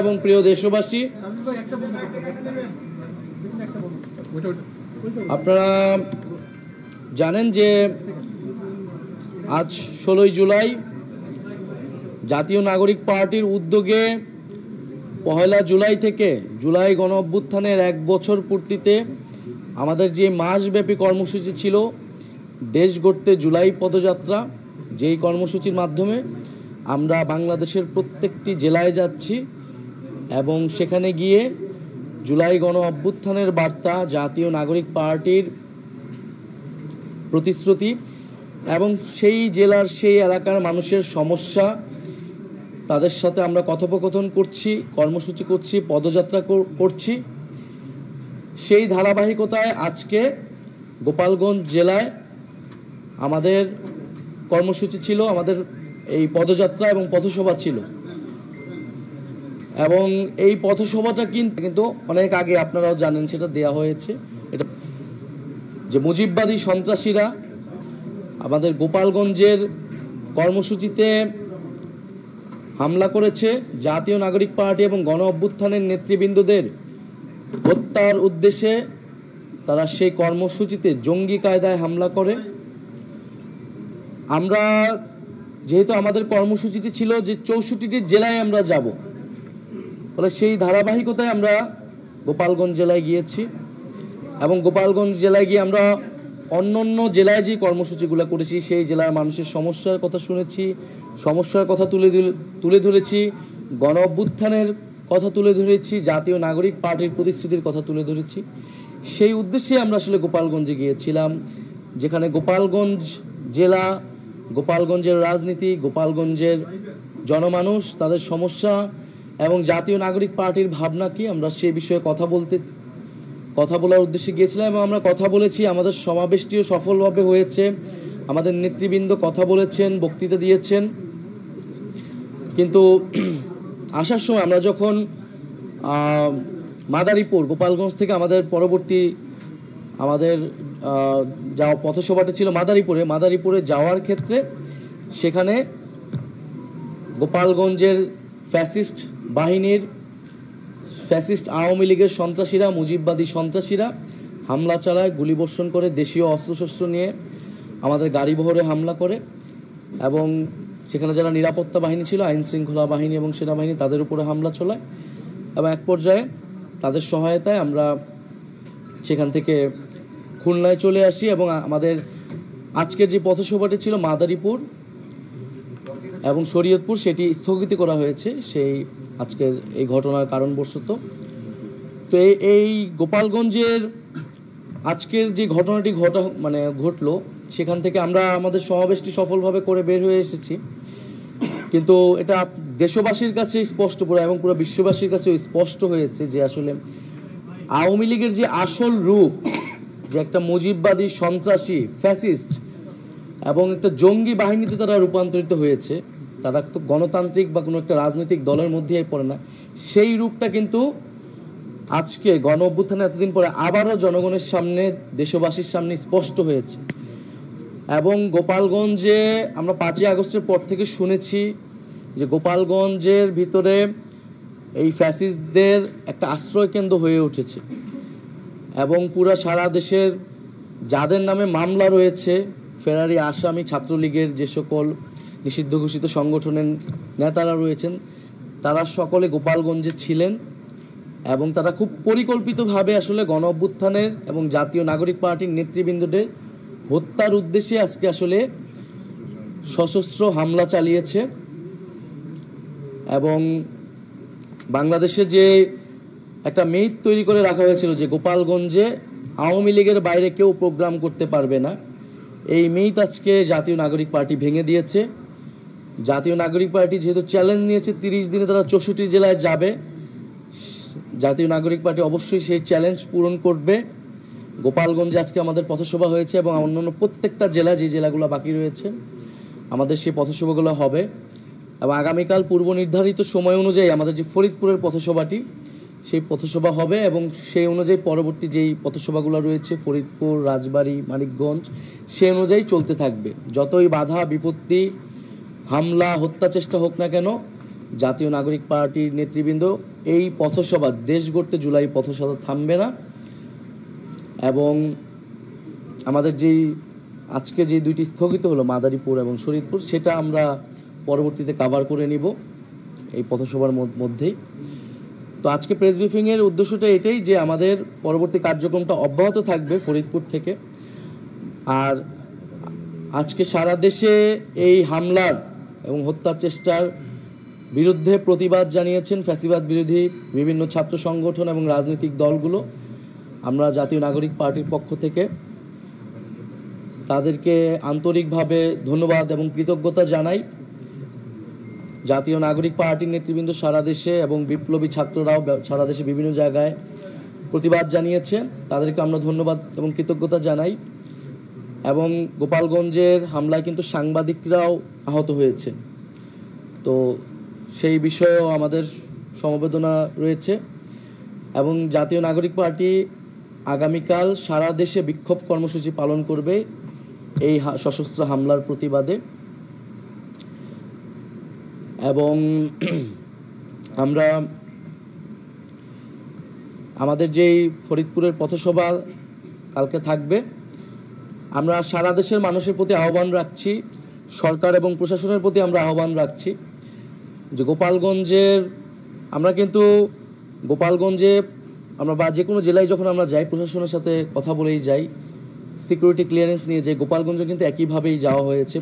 এবং প্রিয় দেশবাসী, আপনারা জানেন যে আজ 16 জুলাই জাতীয় নাগরিক পার্টির উদ্যোগে 1 জুলাই থেকে জুলাই গণ অভ্যুত্থানের 1 বছর পূর্তিতে আমাদের যে মাসব্যাপী কর্মসূচি ছিল দেশ গড়তে জুলাই পদযাত্রা, যেই কর্মসূচির মাধ্যমে আমরা বাংলাদেশের প্রত্যেকটি জেলায় যাচ্ছি এবং সেখানে গিয়ে জুলাই গণ অভ্যুত্থানের বার্তা, জাতীয় নাগরিক পার্টির প্রতিশ্রুতি এবং সেই জেলার সেই এলাকার মানুষের সমস্যা, তাদের সাথে আমরা কথোপকথন করছি, কর্মসূচি করছি, পদযাত্রা করছি। সেই ধারাবাহিকতায় আজকে গোপালগঞ্জ জেলায় আমাদের কর্মসূচি ছিল, আমাদের এই পদযাত্রা এবং পথসভা ছিল। এবং এই পথসভাটা কিন্তু অনেক আগে আপনারাও জানেন, সেটা দেয়া হয়েছে। এটা যে মুজিববাদী সন্ত্রাসীরা আমাদের গোপালগঞ্জের কর্মসূচিতে হামলা করেছে, জাতীয় নাগরিক পার্টি এবং গণ অভ্যুত্থানের নেতৃবৃন্দদের হত্যার উদ্দেশ্যে তারা সেই কর্মসূচিতে জঙ্গি কায়দায় হামলা করে। আমরা যেহেতু আমাদের কর্মসূচিটি ছিল যে 64টি জেলায় আমরা যাব, ফলে সেই ধারাবাহিকতায় আমরা গোপালগঞ্জ জেলায় গিয়েছি এবং গোপালগঞ্জ জেলায় গিয়ে আমরা অন্য জেলায় যে কর্মসূচিগুলো করেছি সেই জেলার মানুষের সমস্যার কথা শুনেছি, সমস্যার কথা তুলে ধরেছি, গণ অভ্যুত্থানের কথা তুলে ধরেছি, জাতীয় নাগরিক পার্টির প্রতিশ্রুতির কথা তুলে ধরেছি। সেই উদ্দেশ্যে আমরা আসলে গোপালগঞ্জে গিয়েছিলাম, যেখানে গোপালগঞ্জ জেলা, গোপালগঞ্জের রাজনীতি, গোপালগঞ্জের জনমানুষ, তাদের সমস্যা এবং জাতীয় নাগরিক পার্টির ভাবনা কি, আমরা সে বিষয়ে কথা বলার উদ্দেশ্যে গিয়েছিলাম এবং আমরা কথা বলেছি। আমাদের সমাবেশটিও সফলভাবে হয়েছে, আমাদের নেতৃবৃন্দ কথা বলেছেন, বক্তৃতা দিয়েছেন। কিন্তু আসার সময় আমরা যখন মাদারীপুর, গোপালগঞ্জ থেকে আমাদের পরবর্তী যা পথসভাটা ছিল মাদারীপুরে যাওয়ার ক্ষেত্রে সেখানে গোপালগঞ্জের ফ্যাসিস্ট আওয়ামী লীগের সন্ত্রাসীরা, মুজিববাদী সন্ত্রাসীরা হামলা চালায়, গুলিবর্ষণ করে, দেশীয় অস্ত্রশস্ত্র নিয়ে আমাদের গাড়িবহরে হামলা করে এবং সেখানে যারা নিরাপত্তা বাহিনী ছিল, আইন শৃঙ্খলা বাহিনী এবং সেনাবাহিনী, তাদের উপরে হামলা চলায় এবং এক পর্যায়ে তাদের সহায়তায় আমরা সেখান থেকে খুলনায় চলে আসি এবং আমাদের আজকের যে পথসভাটি ছিল মাদারীপুর এবং শরীয়তপুর, সেটি স্থগিত করা হয়েছে সেই আজকের এই ঘটনার কারণবশত। তো এই গোপালগঞ্জের আজকের যে ঘটনাটি ঘটলো, সেখান থেকে আমরা আমাদের সমাবেশটি সফলভাবে করে বের হয়ে এসেছি। কিন্তু এটা দেশবাসীর কাছে স্পষ্ট এবং পুরো বিশ্ববাসীর কাছে স্পষ্ট হয়েছে যে আসলে আওয়ামী লীগের যে আসল রূপ, যে একটা মুজিববাদী সন্ত্রাসী ফ্যাসিস্ট এবং একটা জঙ্গি বাহিনীতে তারা রূপান্তরিত হয়েছে, তারা তো গণতান্ত্রিক বা কোনো একটা রাজনৈতিক দলের মধ্যেই পড়ে না, সেই রূপটা কিন্তু আজকে গণ অভ্যুত্থানে এতদিন পরে আবারও জনগণের সামনে, দেশবাসীর সামনে স্পষ্ট হয়েছে। এবং গোপালগঞ্জে আমরা 5ই আগস্টের পর থেকে শুনেছি যে গোপালগঞ্জের ভিতরে এই ফ্যাসিস্টদের একটা আশ্রয় কেন্দ্র হয়ে উঠেছে এবং পুরা সারা দেশের যাদের নামে মামলা রয়েছে, ফেরারি আসামি, ছাত্রলীগের যে সকল নিষিদ্ধ ঘোষিত সংগঠনের নেতারা রয়েছেন, তারা সকলে গোপালগঞ্জে ছিলেন এবং তারা খুব পরিকল্পিতভাবে আসলে গণ অভ্যুত্থানের এবং জাতীয় নাগরিক পার্টির নেতৃবৃন্দদের হত্যার উদ্দেশ্যে আজকে আসলে সশস্ত্র হামলা চালিয়েছে। এবং বাংলাদেশে যে একটা মিথ তৈরি করে রাখা হয়েছিল যে গোপালগঞ্জে আওয়ামী লীগের বাইরে কেউ প্রোগ্রাম করতে পারবে না, এই মিথ আজকে জাতীয় নাগরিক পার্টি ভেঙে দিয়েছে। জাতীয় নাগরিক পার্টি যেহেতু চ্যালেঞ্জ নিয়েছে 30 দিনে তারা 64 জেলায় যাবে, জাতীয় নাগরিক পার্টি অবশ্যই সেই চ্যালেঞ্জ পূরণ করবে। গোপালগঞ্জে আজকে আমাদের পথসভা হয়েছে এবং অন্যান্য প্রত্যেকটা জেলা, যে জেলাগুলো বাকি রয়েছে, আমাদের সেই পথসভাগুলো হবে এবং আগামীকাল পূর্ব নির্ধারিত সময় অনুযায়ী আমাদের যে ফরিদপুরের পথসভাটি, সেই পথসভা হবে এবং সেই অনুযায়ী পরবর্তী যেই পথসভাগুলো রয়েছে ফরিদপুর, রাজবাড়ী, মানিকগঞ্জ, সেই অনুযায়ী চলতে থাকবে। যতই বাধা বিপত্তি, হামলা, হত্যা চেষ্টা হোক না কেন, জাতীয় নাগরিক পার্টির নেতৃবৃন্দ এই পথসভা, দেশ গড়তে জুলাই পথসভা থামবে না। এবং আমাদের যেই আজকে যে দুইটি স্থগিত হলো মাদারীপুর এবং শরীয়তপুর, সেটা আমরা পরবর্তীতে কাভার করে নিব এই পথসভার মধ্যেই। তো আজকে প্রেস ব্রিফিংয়ের উদ্দেশ্যটা এটাই যে আমাদের পরবর্তী কার্যক্রমটা অব্যাহত থাকবে ফরিদপুর থেকে। আর আজকে সারা দেশে এই হামলার এবং হত্যার চেষ্টার বিরুদ্ধে প্রতিবাদ জানিয়েছেন ফ্যাসিবাদ বিরোধী বিভিন্ন ছাত্র সংগঠন এবং রাজনৈতিক দলগুলো। আমরা জাতীয় নাগরিক পার্টির পক্ষ থেকে তাদেরকে আন্তরিকভাবে ধন্যবাদ এবং কৃতজ্ঞতা জানাই। জাতীয় নাগরিক পার্টির নেতৃবৃন্দ সারা দেশে এবং বিপ্লবী ছাত্ররাও সারা দেশে বিভিন্ন জায়গায় প্রতিবাদ জানিয়েছে, তাদেরকে আমরা ধন্যবাদ এবং কৃতজ্ঞতা জানাই। এবং গোপালগঞ্জের হামলায় কিন্তু সাংবাদিকরাও আহত হয়েছে, তো সেই বিষয়েও আমাদের সমবেদনা রয়েছে। এবং জাতীয় নাগরিক পার্টি আগামীকাল সারা দেশে বিক্ষোভ কর্মসূচি পালন করবে এই সশস্ত্র হামলার প্রতিবাদে। এবং আমরা আমাদের যেই ফরিদপুরের পথসভা কালকে থাকবে, আমরা সারা দেশের মানুষের প্রতি আহ্বান রাখছি, সরকার এবং প্রশাসনের প্রতি আমরা আহ্বান রাখছি যে গোপালগঞ্জের আমরা কিন্তু গোপালগঞ্জে আমরা বা যে কোনো জেলায় যখন আমরা যাই প্রশাসনের সাথে কথা বলেই যাই, সিকিউরিটি ক্লিয়ারেন্স নিয়ে যাই। গোপালগঞ্জে কিন্তু একইভাবেই যাওয়া হয়েছে,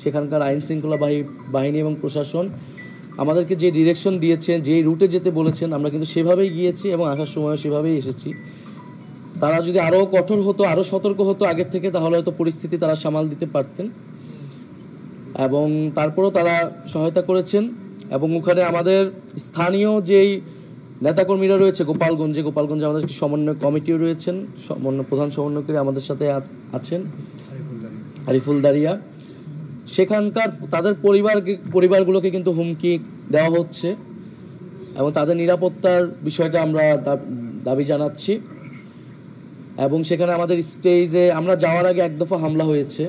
সেখানকার আইন শৃঙ্খলা বাহিনী এবং প্রশাসন আমাদেরকে যে ডিরেকশন দিয়েছেন, যেই রুটে যেতে বলেছেন, আমরা কিন্তু সেভাবেই গিয়েছি এবং আসার সময়ও সেভাবেই এসেছি। তারা যদি আরও কঠোর হতো, আরও সতর্ক হতো আগের থেকে, তাহলে হয়তো পরিস্থিতি তারা সামাল দিতে পারতেন। এবং তারপরও তারা সহায়তা করেছেন। এবং ওখানে আমাদের স্থানীয় যেই নেতাকর্মীরা রয়েছে গোপালগঞ্জে আমাদের সমন্বয় কমিটিও রয়েছেন, প্রধান সমন্বয়কারী আমাদের সাথে আছেন আরিফুল দারিয়া। সেখানকার তাদের পরিবারগুলোকে কিন্তু হুমকি দেওয়া হচ্ছে এবং তাদের নিরাপত্তার বিষয়টা আমরা দাবি জানাচ্ছি। এবং সেখানে আমাদের স্টেজে আমরা যাওয়ার আগে এক দফা হামলা হয়েছে,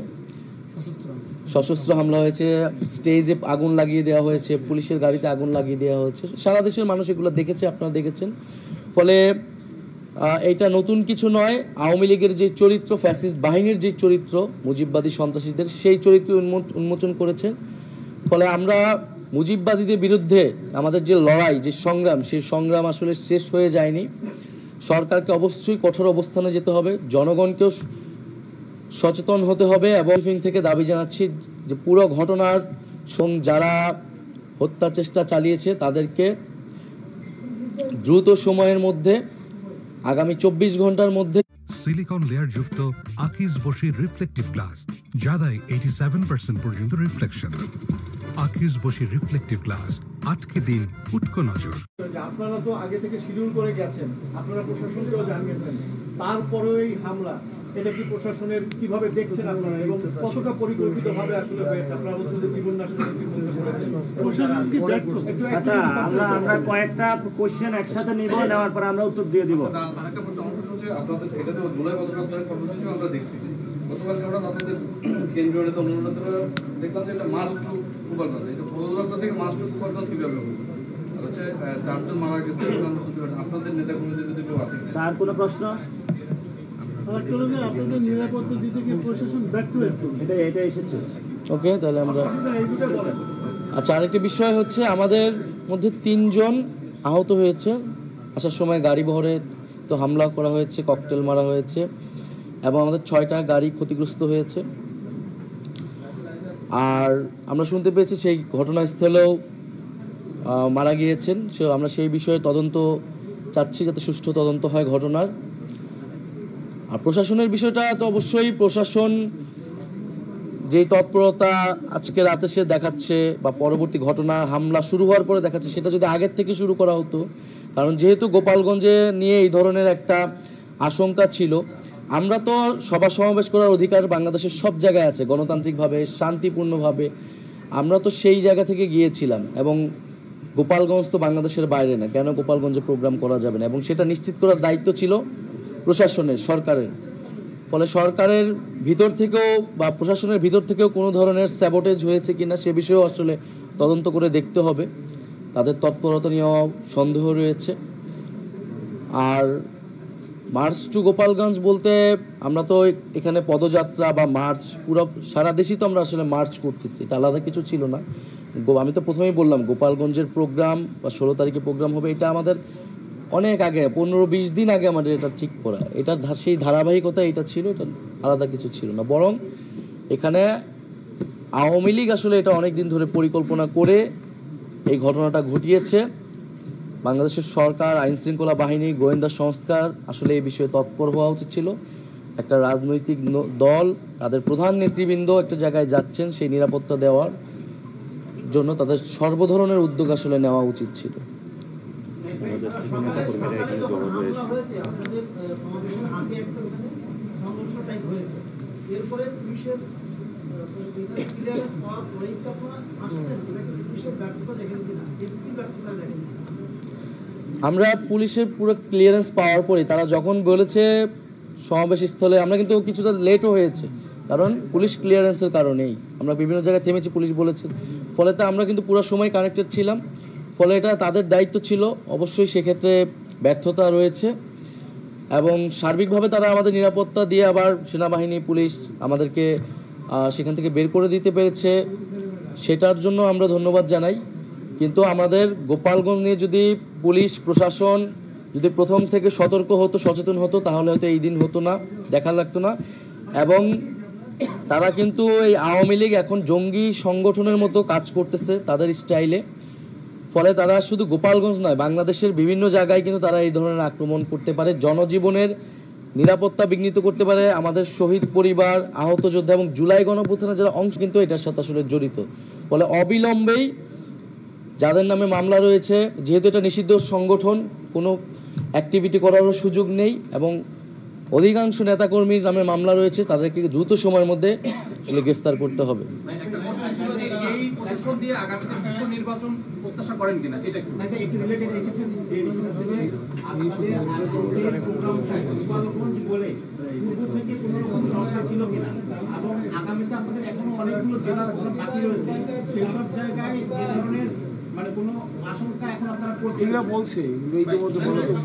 সশস্ত্র হামলা হয়েছে, স্টেজে আগুন লাগিয়ে দেওয়া হয়েছে, পুলিশের গাড়িতে আগুন লাগিয়ে দেওয়া হয়েছে। সারা দেশের মানুষ এগুলো দেখেছে, আপনারা দেখেছেন। ফলে এইটা নতুন কিছু নয়। আওয়ামী লীগের যে চরিত্র, ফ্যাসিস্ট বাহিনীর যে চরিত্র, মুজিববাদী সন্ত্রাসীদের সেই চরিত্র উন্মোচন করেছে। ফলে আমরা মুজিববাদীদের বিরুদ্ধে আমাদের যে লড়াই, যে সংগ্রাম, সেই সংগ্রাম আসলে শেষ হয়ে যায়নি। সরকারকে অবশ্যই কঠোর অবস্থানে যেতে হবে, জনগণকেও সচেতন হতে হবে। এবং থেকে দাবি জানাচ্ছি যে পুরো ঘটনার যারা হত্যা চেষ্টা চালিয়েছে তাদেরকে দ্রুত সময়ের মধ্যে, আগামী 24 ঘন্টার মধ্যে সিলিকন লেয়ার যুক্ত আকিজ বশির রিফ্লেকটিভ গ্লাস, যা দেয় 87% পর্যন্ত reflection. Akij Bashir reflective glass, আটকে দিন উৎকো নজর। আপনারা তো আগে থেকে শিডিউল করে গেছেন, আপনারা প্রশাসনকেও জানিয়েছেন, তারপরেও এই হামলা, এটা কি প্রশাসনের কিভাবে দেখছেন আপনারা এবং কতটা পরিকল্পিতভাবে আসলে হয়েছে? আপনারা বলছেন যে জীবন নাশের প্রশাসন কি ব্যর্থ? আচ্ছা, আমরা কয়েকটা কোশ্চেন একসাথে নিব, নেওয়ার পর আমরা উত্তর দিয়ে দিব। আরেকটা প্রশ্ন, আপনাদের এটা তো জুলাই বছরের কর্মসূচি আমরা দেখছি। গতকালকে আমরা আপনাদের কেন্দ্রীয় নেতা অনুরোধরা দেখলাম যে এটা মাস টু গোপালগঞ্জ, এটা পদযাত্রা থেকে মাস টু গোপালগঞ্জ কিভাবে হবে? আর হচ্ছে 4 জন মারা গেছে, আমরা শুনতে পাচ্ছি আপনাদের নেতাকর্মীদের যদি কেউ আছে। স্যার, কোনো প্রশ্ন? আপনাদের নিরাপত্তা দিতে গিয়ে প্রশাসন ব্যর্থ হয়েছে, এটা এসেছে। ওকে, তাহলে আমরা আচ্ছা, আরেকটি বিষয় হচ্ছে আমাদের মধ্যে 3 জন আহত হয়েছে। আসার সময় গাড়ি বহরে তো হামলা করা হয়েছে, ককটেল মারা হয়েছে এবং আমাদের 6টা গাড়ি ক্ষতিগ্রস্ত হয়েছে। আর আমরা শুনতে পেয়েছি সেই ঘটনাস্থলেও মারা গিয়েছেন। আমরা সেই বিষয়ে তদন্ত চাচ্ছি, যাতে সুষ্ঠু তদন্ত হয় ঘটনার। আর প্রশাসনের বিষয়টা তো অবশ্যই প্রশাসন যেই তৎপরতা আজকে রাতে সে দেখাচ্ছে বা পরবর্তী ঘটনা হামলা শুরু হওয়ার পরে দেখাচ্ছে, সেটা যদি আগের থেকে শুরু করা হতো। কারণ যেহেতু গোপালগঞ্জে নিয়ে এই ধরনের একটা আশঙ্কা ছিল, আমরা তো সভা সমাবেশ করার অধিকার বাংলাদেশের সব জায়গায় আছে, গণতান্ত্রিকভাবে শান্তিপূর্ণভাবে। আমরা তো সেই জায়গা থেকে গিয়েছিলাম এবং গোপালগঞ্জ তো বাংলাদেশের বাইরে না, কেন গোপালগঞ্জে প্রোগ্রাম করা যাবে না, এবং সেটা নিশ্চিত করার দায়িত্ব ছিল প্রশাসনের, সরকারের। ফলে সরকারের ভিতর থেকেও বা প্রশাসনের ভিতর থেকেও কোনো ধরনের স্যাবোটেজ হয়েছে কিনা সে বিষয়েও আসলে তদন্ত করে দেখতে হবে। তাদের তৎপরতা নিয়েও সন্দেহ রয়েছে। আর মার্চ টু গোপালগঞ্জ বলতে আমরা তো এখানে পদযাত্রা বা মার্চ পুরো সারা দেশই তো আমরা আসলে মার্চ করতেছি, এটা আলাদা কিছু ছিল না। আমি তো প্রথমেই বললাম গোপালগঞ্জের প্রোগ্রাম বা 16 তারিখে প্রোগ্রাম হবে, এটা আমাদের অনেক আগে 15-20 দিন আগে আমাদের এটা ঠিক করা, এটা সেই ধারাবাহিকতা এটা ছিল, এটা আলাদা কিছু ছিল না। বরং এখানে আওয়ামী লীগ আসলে এটা অনেক দিন ধরে পরিকল্পনা করে এই ঘটনাটা ঘটিয়েছে। বাংলাদেশের সরকার, আইনশৃঙ্খলা বাহিনী, গোয়েন্দা সংস্কার আসলে এই বিষয়ে তৎপর হওয়া উচিত ছিল। একটা রাজনৈতিক দল তাদের প্রধান নেতৃবৃন্দ একটা জায়গায় যাচ্ছেন, সেই নিরাপত্তা দেওয়ার জন্য তাদের সর্বধরনের উদ্যোগ আসলে নেওয়া উচিত ছিল। আমরা পুলিশের পুরো ক্লিয়ারেন্স পাওয়ার পরে তারা যখন বলেছে সমাবেশ স্থলে, আমরা কিন্তু কিছুটা লেটও হয়েছে, কারণ পুলিশ ক্লিয়ারেন্সের কারণেই আমরা বিভিন্ন জায়গায় থেমেছি, পুলিশ বলেছে। ফলে তো আমরা কিন্তু পুরো সময় কানেক্টেড ছিলাম, ফলে এটা তাদের দায়িত্ব ছিল। অবশ্যই সেক্ষেত্রে ব্যর্থতা রয়েছে এবং সার্বিকভাবে তারা আমাদের নিরাপত্তা দিয়ে আবার সেনাবাহিনী, পুলিশ আমাদেরকে সেখান থেকে বের করে দিতে পেরেছে, সেটার জন্য আমরা ধন্যবাদ জানাই। কিন্তু আমাদের গোপালগঞ্জ নিয়ে যদি পুলিশ প্রশাসন যদি প্রথম থেকে সতর্ক হতো, সচেতন হতো, তাহলে হয়তো এই দিন হতো না, দেখা লাগতো না। এবং তারা কিন্তু এই আওয়ামী লীগ এখন জঙ্গি সংগঠনের মতো কাজ করতেছে তাদের স্টাইলে। ফলে তারা শুধু গোপালগঞ্জ নয়, বাংলাদেশের বিভিন্ন জায়গায় কিন্তু তারা এই ধরনের আক্রমণ করতে পারে, জনজীবনের নিরাপত্তা বিঘ্নিত করতে পারে। আমাদের শহীদ পরিবার, আহত যোদ্ধা এবং জুলাই গণঅভ্যুত্থানের যারা অংশ কিন্তু এটার সাথে আসলে জড়িত। ফলে অবিলম্বেই যাদের নামে মামলা রয়েছে, যেহেতু এটা নিষিদ্ধ সংগঠন, কোনো অ্যাক্টিভিটি করারও সুযোগ নেই এবং অধিকাংশ নেতাকর্মীর নামে মামলা রয়েছে, তাদেরকে দ্রুত সময়ের মধ্যে আসলে গ্রেফতার করতে হবে।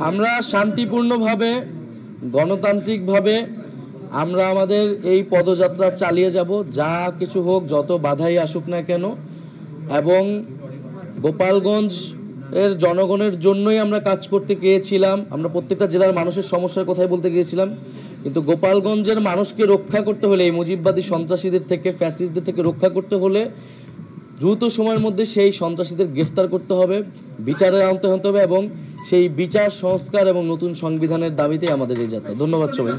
আমরা শান্তিপূর্ণভাবে, গণতান্ত্রিকভাবে আমরা আমাদের এই পদযাত্রা চালিয়ে যাব, যা কিছু হোক, যত বাধাই আসুক না কেন। এবং গোপালগঞ্জ এর জনগণের জন্যই আমরা কাজ করতে গিয়েছিলাম। আমরা প্রত্যেকটা জেলার মানুষের সমস্যার কথাই বলতে গিয়েছিলাম, কিন্তু গোপালগঞ্জের মানুষকে রক্ষা করতে হলে, এই মুজিববাদী সন্ত্রাসীদের থেকে, ফ্যাসিস্টদের থেকে রক্ষা করতে হলে দ্রুত সময়ের মধ্যে সেই সন্ত্রাসীদের গ্রেফতার করতে হবে, বিচারে আনতে হবে এবং সেই বিচার সংস্কার এবং নতুন সংবিধানের দাবিতে আমাদের এই যাত্রা। ধন্যবাদ সবাই।